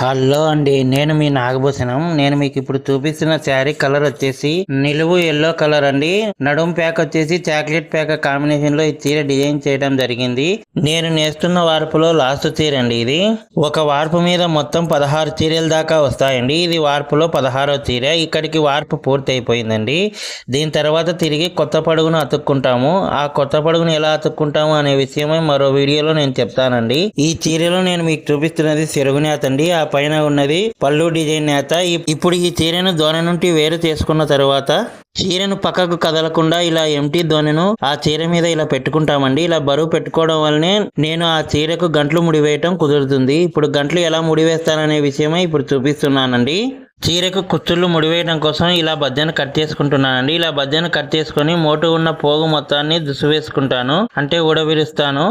Hello అండి, నేను మీ నాగభూషణం. నేను మీకు ఇప్పుడు చూపిస్తున్న శారీ కలర్ వచ్చేసి నిలువు ఎల్లో కలర్ అండి. నడుం ప్యాక్ వచ్చేసి చాక్లెట్ ప్యాక్ కాంబినేషన్ లో ఈ చీర డిజైన్ చేయడం జరిగింది. నేను నేస్తున్న వార్పులో లాస్ట్ చీర అండి ఇది. ఒక వార్పు మీద మొత్తం 16 చీరల దాకా వస్తాయండి. ఇది వార్పులో 16వ చీర. ఇక్కడికి వార్పు పూర్తి అయిపోయిందండి. దీని తర్వాత తిరిగి కొత్త పడుగును అతుక్కుంటాము. ఆ కొత్త పడుగును ఎలా అతుక్కుంటాము అనే విషయమై మరో వీడియోలో నేను చెప్తానండి. ఈ చీరలో నేను మీకు చూపిస్తున్నది సెరుగునేత అండి. ఆ పైన ఉన్నది పళ్ళు డిజైన్ నేత. ఇప్పుడు ఈ చీరను దోణ నుండి వేరు చేసుకున్న తర్వాత చీరను పక్కకు కదలకుండా ఇలా ఎంటీ దోణను ఆ చీర మీద ఇలా పెట్టుకుంటామండి. ఇలా బరువు పెట్టుకోవడం వల్లనే నేను ఆ చీరకు గంటలు ముడివేయటం కుదురుతుంది. ఇప్పుడు గంటలు ఎలా ముడివేస్తాననే విషయమై ఇప్పుడు చూపిస్తున్నానండి. చీరకు కుచ్చుళ్ళు ముడివేయడం కోసం ఇలా బద్దెను కట్ చేసుకుంటున్నానండి. ఇలా బద్దెను కట్ చేసుకొని మోటు ఉన్న పోగు మొత్తాన్ని దుసివేసుకుంటాను, అంటే ఊడవిరుస్తాను.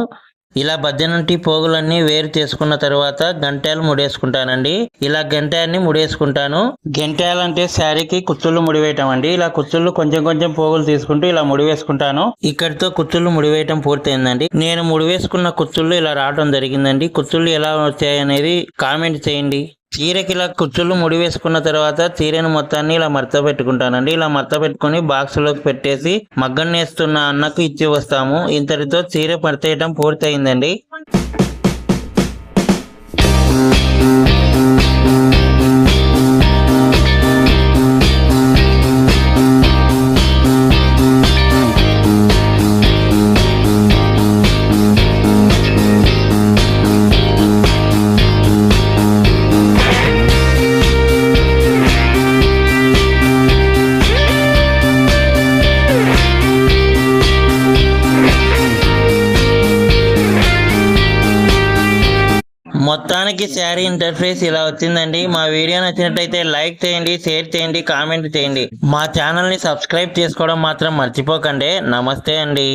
ఇలా బద్దె నుండి పోగులన్నీ వేరు చేసుకున్న తర్వాత గంటెలు ముడేసుకుంటానండి. ఇలా గంటెల్ని ముడేసుకుంటాను. గంటెలు అంటే శారీకి కుచ్చుళ్ళు ముడివేయటం అండి. ఇలా కుచ్చుళ్ళు కొంచెం కొంచెం పోగులు తీసుకుంటూ ఇలా ముడివేసుకుంటాను. ఇక్కడితో కుచ్చుళ్ళు ముడివేయటం పూర్తయిందండి. నేను ముడివేసుకున్న కుచ్చుళ్ళు ఇలా రావడం జరిగిందండి. కుచ్చుళ్ళు ఎలా వచ్చాయనేది కామెంట్ చేయండి. చీరకి ఇలా కుచ్చుళ్ళు ముడి వేసుకున్న తర్వాత చీరను మొత్తాన్ని ఇలా మడత పెట్టుకుంటానండి. ఇలా మడత పెట్టుకుని బాక్స్ లోకి పెట్టేసి మగ్గం నేస్తున్న అన్నకు ఇచ్చి వస్తాము. ఇంతటితో చీర పడతేయటం పూర్తయిందండి. మొత్తానికి శారీ ఇంటర్ఫేస్ ఇలా వచ్చిందండి. మా వీడియో నచ్చినట్టయితే లైక్ చేయండి, షేర్ చేయండి, కామెంట్ చేయండి. మా ఛానల్ని సబ్స్క్రైబ్ చేసుకోవడం మాత్రం మర్చిపోకండి. నమస్తే అండి.